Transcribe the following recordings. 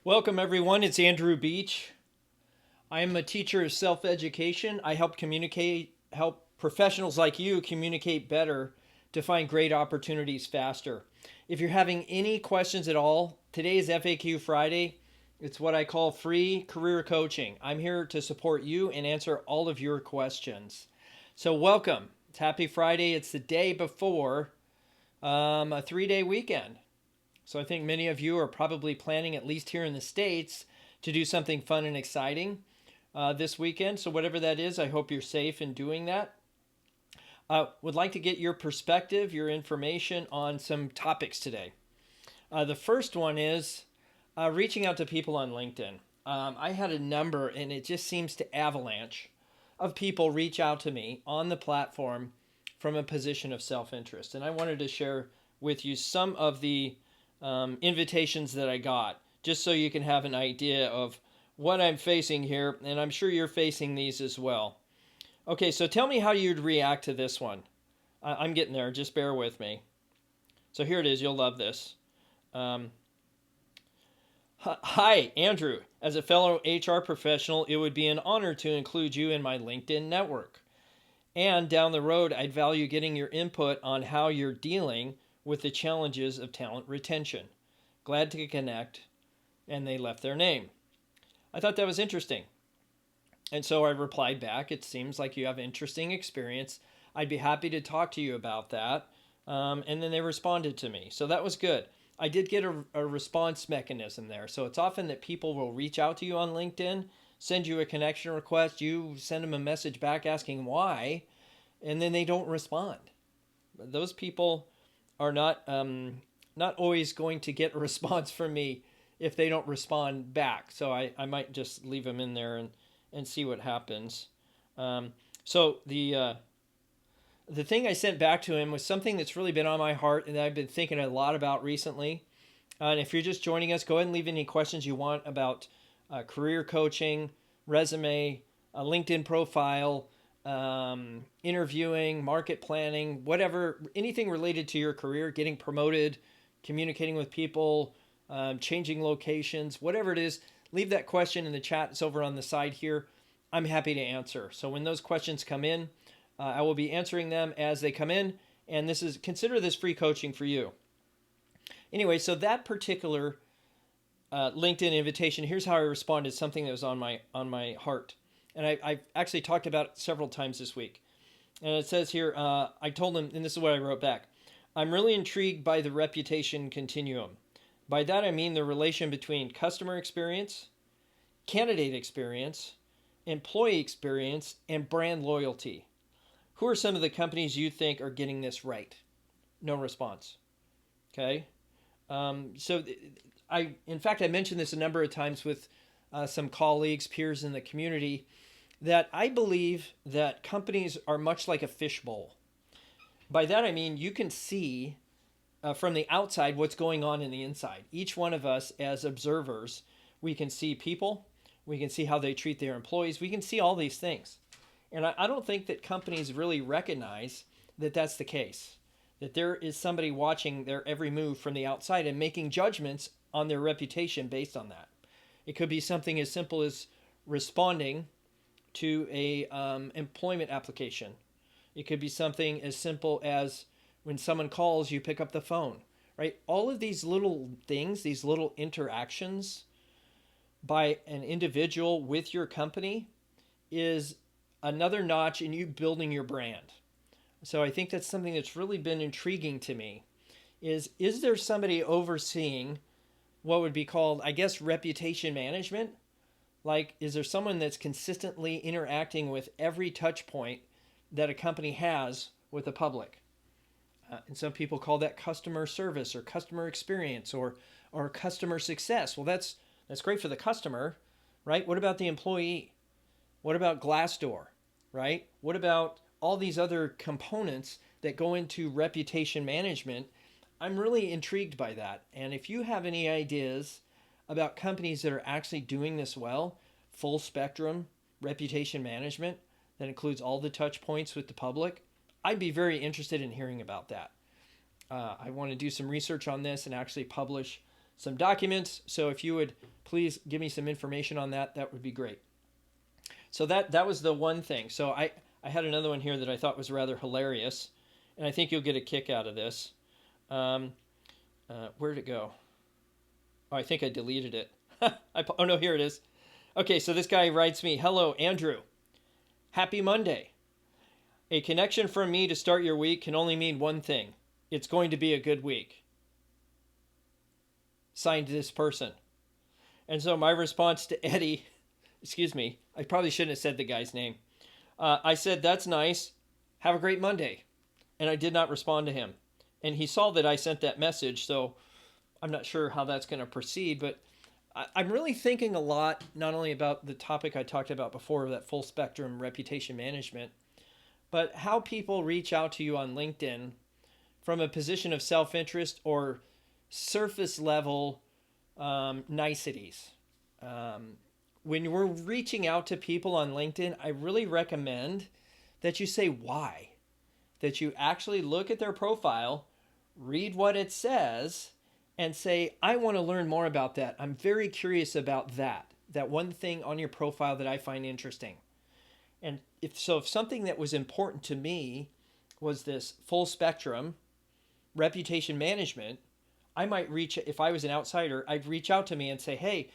Welcome, everyone. It's Andrew Beach. I am a teacher of self-education. I help professionals like you communicate better to find great opportunities faster. If you're having any questions at all, today is FAQ Friday. It's what I call free career coaching. I'm here to support you and answer all of your questions. So welcome. It's Happy Friday. It's the day before a 3-day weekend. So I think many of you are probably planning, at least here in the States, to do something fun and exciting this weekend. So whatever that is, I hope you're safe in doing that. Would like to get your perspective, your information on some topics today. The first one is reaching out to people on LinkedIn. I had a number, and it just seems to avalanche of people reach out to me on the platform from a position of self-interest. And I wanted to share with you some of the invitations that I got, just so you can have an idea of what I'm facing here, and I'm sure you're facing these as well. Okay, so tell me how you'd react to this one. I'm getting there, just bear with me. So here it is, you'll love this. Hi, Andrew. As a fellow HR professional, it would be an honor to include you in my LinkedIn network. And down the road, I'd value getting your input on how you're dealing with the challenges of talent retention. Glad to connect. And they left their name. I thought that was interesting. And so I replied back, it seems like you have interesting experience. I'd be happy to talk to you about that. And then they responded to me. So that was good. I did get a response mechanism there. So it's often that people will reach out to you on LinkedIn, send you a connection request, you send them a message back asking why, and then they don't respond. Those people are not always going to get a response from me if they don't respond back. So I might just leave them in there and see what happens. So the thing I sent back to him was something that's really been on my heart and that I've been thinking a lot about recently. And if you're just joining us, go ahead and leave any questions you want about career coaching, resume, a LinkedIn profile, interviewing, market planning, whatever, anything related to your career, getting promoted, communicating with people, changing locations, whatever it is, leave that question in the chat. It's over on the side here. I'm happy to answer. So when those questions come in, I will be answering them as they come in, and consider this free coaching for you. Anyway, so that particular LinkedIn invitation, here's how I responded, something that was on my heart. And I've actually talked about it several times this week. And it says here, I told him, and this is what I wrote back, I'm really intrigued by the reputation continuum. By that I mean the relation between customer experience, candidate experience, employee experience, and brand loyalty. Who are some of the companies you think are getting this right? No response. Okay. In fact, I mentioned this a number of times with some colleagues, peers in the community, that I believe that companies are much like a fishbowl. By that I mean you can see from the outside what's going on in the inside. Each one of us as observers, we can see people, we can see how they treat their employees, we can see all these things. And I don't think that companies really recognize that that's the case, that there is somebody watching their every move from the outside and making judgments on their reputation based on that. It could be something as simple as responding to a employment application. It could be something as simple as when someone calls, you pick up the phone, right? All of these little things, these little interactions by an individual with your company is another notch in you building your brand. So I think that's something that's really been intriguing to me is there somebody overseeing what would be called, I guess, reputation management? Like, is there someone that's consistently interacting with every touch point that a company has with the public? And some people call that customer service or customer experience or customer success. Well, that's great for the customer, right? What about the employee? What about Glassdoor, right? What about all these other components that go into reputation management? I'm really intrigued by that. And if you have any ideas about companies that are actually doing this well, full spectrum reputation management that includes all the touch points with the public, I'd be very interested in hearing about that. I want to do some research on this and actually publish some documents. So if you would please give me some information on that, that would be great. So that was the one thing. So I had another one here that I thought was rather hilarious, and I think you'll get a kick out of this. Where'd it go? Oh, I think I deleted it. Oh no, here it is. Okay, so this guy writes me, "Hello, Andrew. Happy Monday. A connection from me to start your week can only mean one thing. It's going to be a good week." Signed, this person. And so my response to Eddie, excuse me, I probably shouldn't have said the guy's name. I said, "That's nice. Have a great Monday." And I did not respond to him. And he saw that I sent that message, so I'm not sure how that's going to proceed, but I'm really thinking a lot, not only about the topic I talked about before, that full spectrum reputation management, but how people reach out to you on LinkedIn from a position of self-interest or surface level niceties. When we're reaching out to people on LinkedIn, I really recommend that you say why, that you actually look at their profile, read what it says, and say, "I want to learn more about that. I'm very curious about that one thing on your profile that I find interesting." And if something that was important to me was this full spectrum reputation management, I might if I was an outsider, I'd reach out to me and say, "Hey,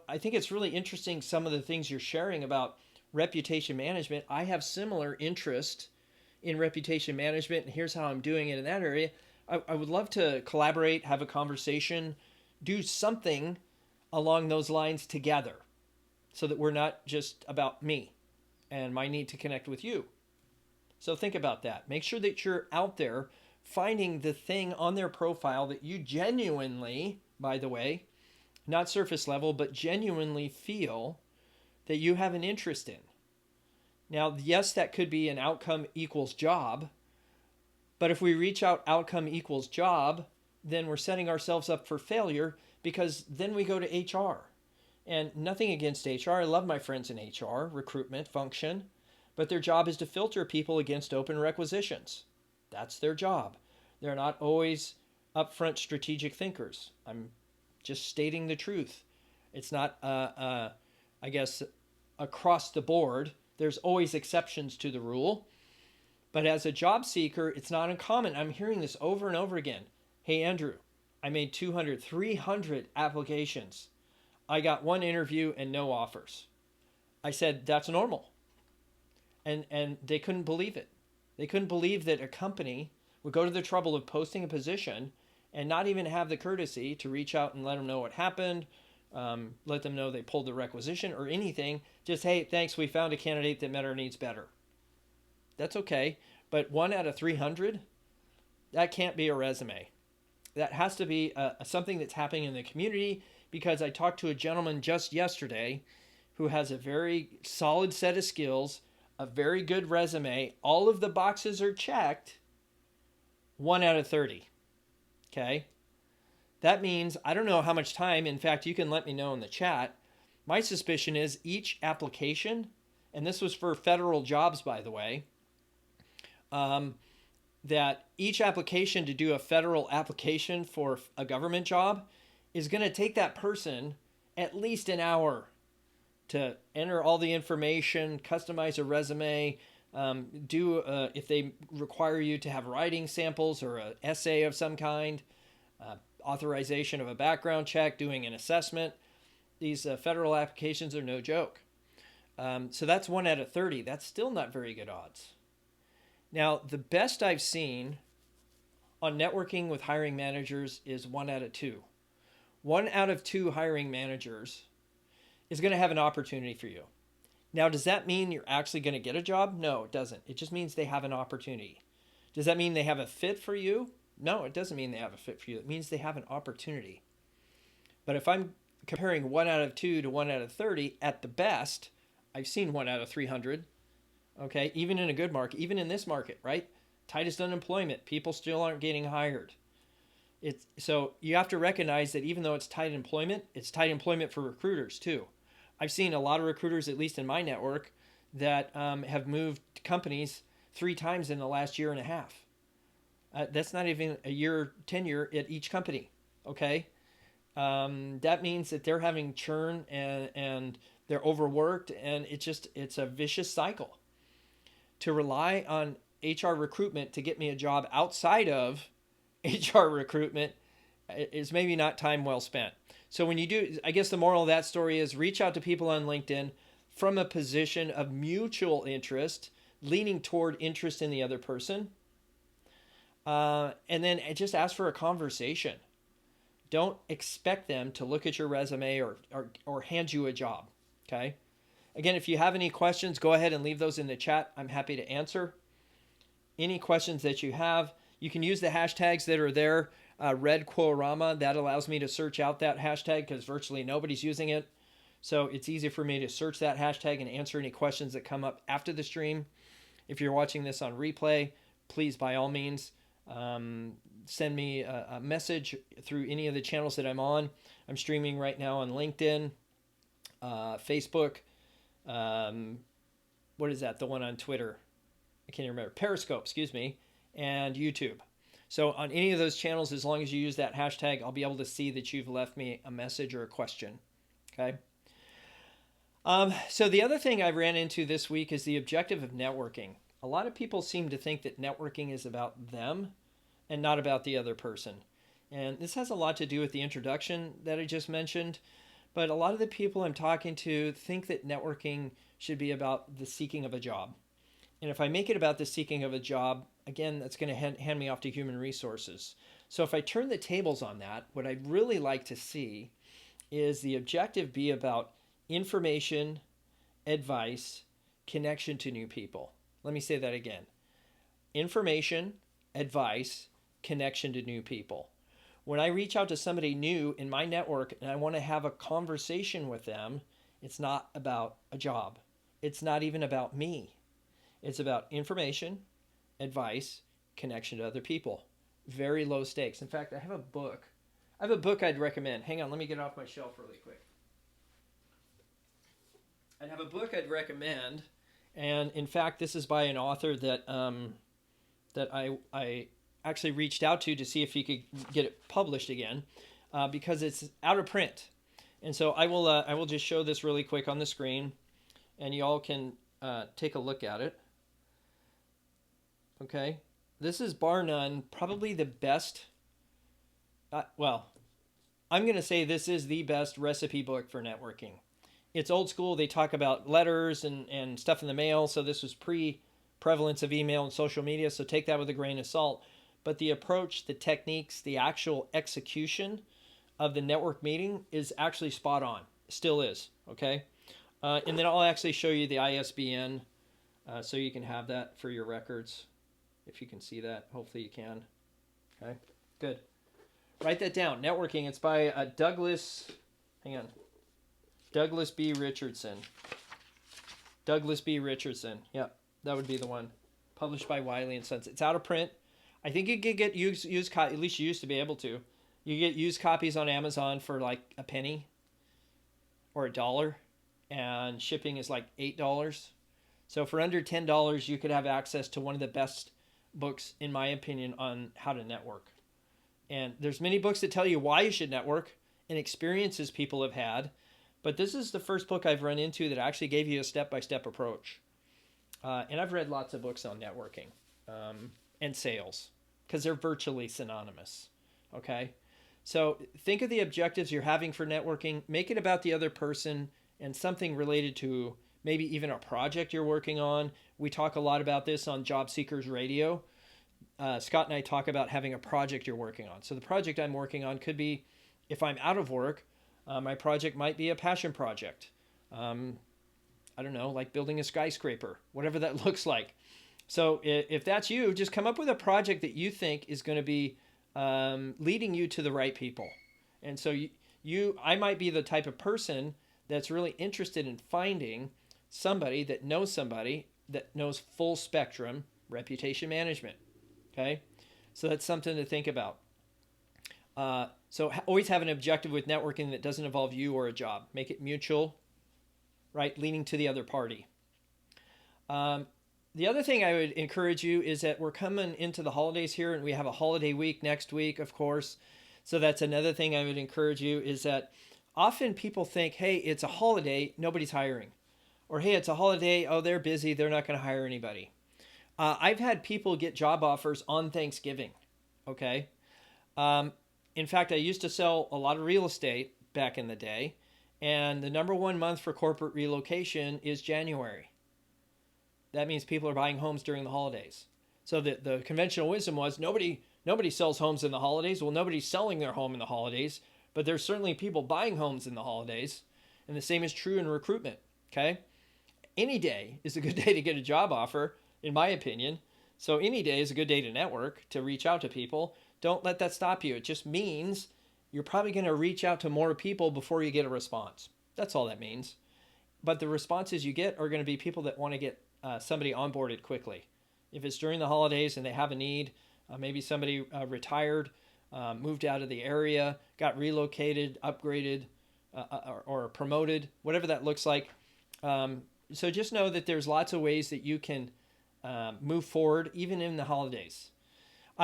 I think it's really interesting some of the things you're sharing about reputation management. I have similar interest in reputation management, and here's how I'm doing it in that area. I would love to collaborate, have a conversation, do something along those lines together so that we're not just about me and my need to connect with you." So think about that. Make sure that you're out there finding the thing on their profile that you genuinely, by the way, not surface level, but genuinely feel that you have an interest in. Now, yes, that could be an outcome equals job, but if we reach out outcome equals job, then we're setting ourselves up for failure, because then we go to HR. And nothing against HR. I love my friends in HR, recruitment function, but their job is to filter people against open requisitions. That's their job. They're not always upfront strategic thinkers. I'm just stating the truth. It's not, I guess, across the board. There's always exceptions to the rule. But as a job seeker, it's not uncommon. I'm hearing this over and over again. "Hey, Andrew, I made 200, 300 applications. I got one interview and no offers." I said, "That's normal." And they couldn't believe it. They couldn't believe that a company would go to the trouble of posting a position and not even have the courtesy to reach out and let them know what happened, let them know they pulled the requisition or anything. Just, "Hey, thanks, we found a candidate that met our needs better." That's okay. But 1 out of 300, that can't be a resume. That has to be something that's happening in the community, because I talked to a gentleman just yesterday who has a very solid set of skills, a very good resume. All of the boxes are checked. 1 out of 30. Okay? That means, I don't know how much time, in fact, you can let me know in the chat. My suspicion is each application, and this was for federal jobs, by the way, that each application to do a federal application for a government job is going to take that person at least an hour to enter all the information, customize a resume, if they require you to have writing samples or an essay of some kind, authorization of a background check, doing an assessment. These federal applications are no joke. So that's 1 out of 30. That's still not very good odds. Now, the best I've seen on networking with hiring managers is 1 out of 2. 1 out of 2 hiring managers is going to have an opportunity for you. Now, does that mean you're actually going to get a job? No, it doesn't. It just means they have an opportunity. Does that mean they have a fit for you? No, it doesn't mean they have a fit for you. It means they have an opportunity. But if I'm comparing 1 out of 2 to 1 out of 30, at the best, I've seen 1 out of 300. Okay, even in a good market, even in this market, right? Tightest unemployment, people still aren't getting hired. So you have to recognize that even though it's tight employment for recruiters too. I've seen a lot of recruiters, at least in my network, that have moved companies 3 times in the last year and a half. That's not even a year tenure at each company, okay? that means that they're having churn and they're overworked, and it's a vicious cycle. To rely on HR recruitment to get me a job outside of HR recruitment is maybe not time well spent. So when you do, I guess the moral of that story is reach out to people on LinkedIn from a position of mutual interest, leaning toward interest in the other person. And then just ask for a conversation. Don't expect them to look at your resume or hand you a job. Okay. Again, if you have any questions, go ahead and leave those in the chat. I'm happy to answer any questions that you have. You can use the hashtags that are there. Red Quorama, that allows me to search out that hashtag because virtually nobody's using it. So it's easy for me to search that hashtag and answer any questions that come up after the stream. If you're watching this on replay, please, by all means, send me a message through any of the channels that I'm on. I'm streaming right now on LinkedIn, Facebook. What is that? The one on Twitter. I can't even remember. Periscope, excuse me, and YouTube. So on any of those channels, as long as you use that hashtag, I'll be able to see that you've left me a message or a question. Okay. So the other thing I ran into this week is the objective of networking. A lot of people seem to think that networking is about them and not about the other person. And this has a lot to do with the introduction that I just mentioned. But a lot of the people I'm talking to think that networking should be about the seeking of a job. And if I make it about the seeking of a job, again, that's going to hand me off to human resources. So if I turn the tables on that, what I'd really like to see is the objective be about information, advice, connection to new people. Let me say that again. Information, advice, connection to new people. When I reach out to somebody new in my network and I want to have a conversation with them, it's not about a job. It's not even about me. It's about information, advice, connection to other people. Very low stakes. In fact, I have a book. I'd recommend. Hang on, let me get off my shelf really quick. I'd have a book I'd recommend. And in fact, this is by an author that I actually reached out to see if he could get it published again, because it's out of print. And so I will just show this really quick on the screen, and y'all can take a look at it. Okay, this is bar none probably the best. Well, I'm going to say this is the best recipe book for networking. It's old school. They talk about letters and stuff in the mail. So this was pre-prevalence of email and social media. So take that with a grain of salt. But the approach, the techniques, the actual execution of the network meeting is actually spot on. Still is. Okay. And then I'll actually show you the ISBN so you can have that for your records. If you can see that. Hopefully you can. Okay. Good. Write that down. Networking. It's by Douglas B. Richardson. Douglas B. Richardson. Yep, that would be the one. Published by Wiley & Sons. It's out of print. I think you could get used at least you used to be able to. You get used copies on Amazon for like a penny or $1, and shipping is like $8. So for under $10, you could have access to one of the best books, in my opinion, on how to network. And there's many books that tell you why you should network and experiences people have had. But this is the first book I've run into that actually gave you a step-by-step approach. And I've read lots of books on networking and sales because they're virtually synonymous. Okay? So think of the objectives you're having for networking. Make it about the other person and something related to maybe even a project you're working on. We talk a lot about this on Job Seekers Radio. Scott and I talk about having a project you're working on. So the project I'm working on could be, if I'm out of work, my project might be a passion project. I don't know, like building a skyscraper, whatever that looks like. So if that's you, just come up with a project that you think is going to be leading you to the right people. And so I might be the type of person that's really interested in finding somebody that knows full spectrum reputation management. Okay, so that's something to think about. So always have an objective with networking that doesn't involve you or a job. Make it mutual, right? Leaning to the other party. The other thing I would encourage you is that we're coming into the holidays here, and we have a holiday week next week, of course. So that's another thing I would encourage you is that often people think, hey, it's a holiday, nobody's hiring. Or hey, it's a holiday, oh, they're busy, they're not going to hire anybody. I've had people get job offers on Thanksgiving. Okay. Um, in fact, I used to sell a lot of real estate back in the day, and the number one month for corporate relocation is January. That means people are buying homes during the holidays. So the conventional wisdom was nobody sells homes in the holidays. Well, nobody's selling their home in the holidays, but there's certainly people buying homes in the holidays, and the same is true in recruitment. Okay, any day is a good day to get a job offer, in my opinion. So any day is a good day to network, to reach out to people. Don't let that stop you. It just means you're probably going to reach out to more people before you get a response. That's all that means. But the responses you get are going to be people that want to get somebody onboarded quickly. If it's during the holidays and they have a need, maybe somebody retired, moved out of the area, got relocated, upgraded, or promoted, whatever that looks like. So just know that there's lots of ways that you can move forward, even in the holidays.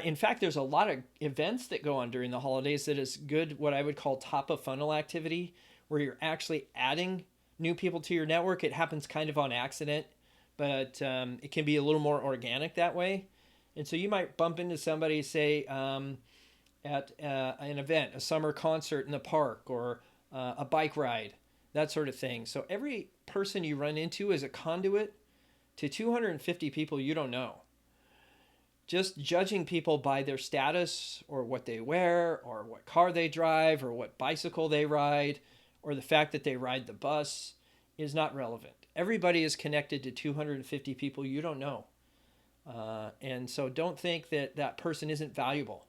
In fact, there's a lot of events that go on during the holidays that is good, what I would call top of funnel activity, where you're actually adding new people to your network. It happens kind of on accident, but it can be a little more organic that way. And so you might bump into somebody, say, at an event, a summer concert in the park, or a bike ride, that sort of thing. So every person you run into is a conduit to 250 people you don't know. Just judging people by their status, or what they wear, or what car they drive, or what bicycle they ride, or the fact that they ride the bus is not relevant. Everybody is connected to 250 people you don't know. And so don't think that that person isn't valuable.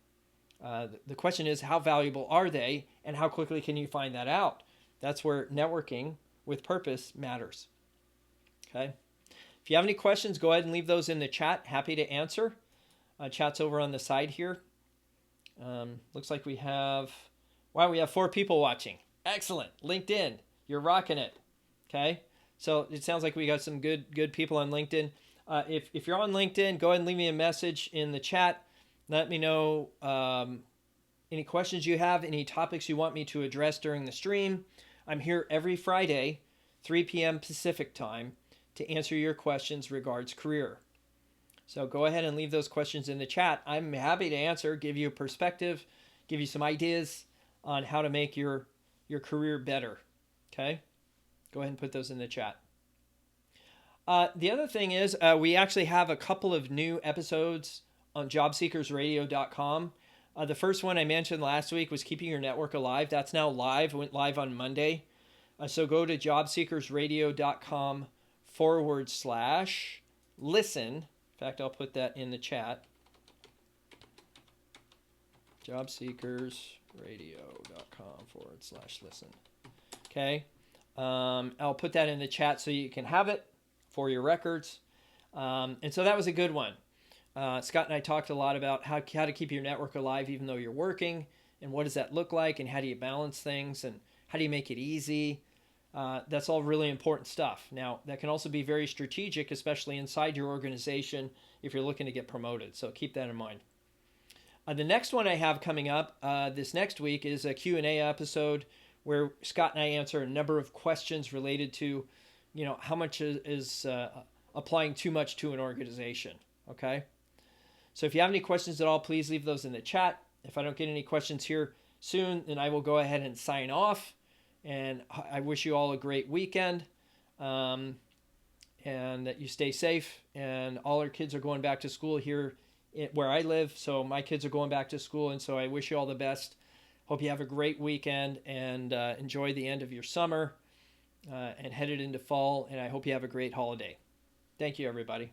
The question is, how valuable are they, and how quickly can you find that out? That's where networking with purpose matters. Okay. If you have any questions, go ahead and leave those in the chat. Happy to answer. Chat's over on the side here. Looks like we have 4 people watching. Excellent. LinkedIn, you're rocking it. Okay. So it sounds like we got some good people on LinkedIn. If you're on LinkedIn, go ahead and leave me a message in the chat. Let me know any questions you have, any topics you want me to address during the stream. I'm here every Friday, 3 p.m. Pacific time, to answer your questions regards career. So go ahead and leave those questions in the chat. I'm happy to answer, give you a perspective, give you some ideas on how to make your career better. Okay? Go ahead and put those in the chat. The other thing is we actually have a couple of new episodes on jobseekersradio.com. The first one I mentioned last week was Keeping Your Network Alive. That's now live. It went live on Monday. So go to jobseekersradio.com/listen. In fact, I'll put that in the chat. jobseekersradio.com/listen. Okay. I'll put that in the chat so you can have it for your records. And so that was a good one. Scott and I talked a lot about how to keep your network alive even though you're working, and what does that look like, and how do you balance things, and how do you make it easy. That's all really important stuff. Now, that can also be very strategic, especially inside your organization if you're looking to get promoted. So keep that in mind. The next one I have coming up this next week is a Q&A episode where Scott and I answer a number of questions related to, how much is applying too much to an organization. Okay? So if you have any questions at all, please leave those in the chat. If I don't get any questions here soon, then I will go ahead and sign off. And I wish you all a great weekend, and that you stay safe. And all our kids are going back to school here where I live. So my kids are going back to school, and so I wish you all the best. Hope you have a great weekend, and enjoy the end of your summer and headed into fall. And I hope you have a great holiday. Thank you, everybody.